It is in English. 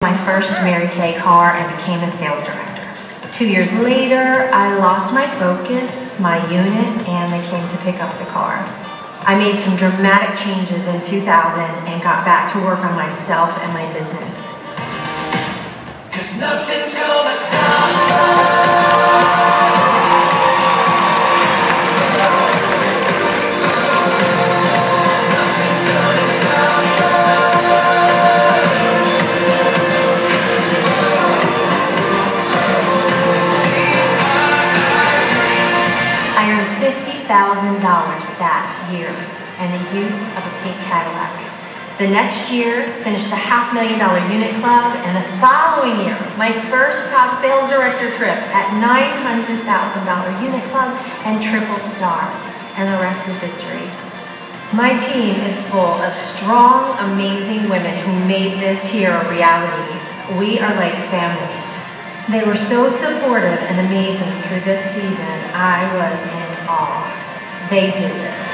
My first Mary Kay car and became a sales director. 2 years later, I lost my focus, my unit, and they came to pick up the car. I made some dramatic changes in 2000 and got back to work on myself and my business. 'Cause nothing's gonna stop us. I earned $50,000 that year and the use of a pink Cadillac. The next year, finished the $500,000 unit club, and the following year, my first top sales director trip at $900,000 unit club and triple star, and the rest is history. My team is full of strong, amazing women who made this here a reality. We are like family. They were so supportive and amazing through this season. I was in awe. They did this.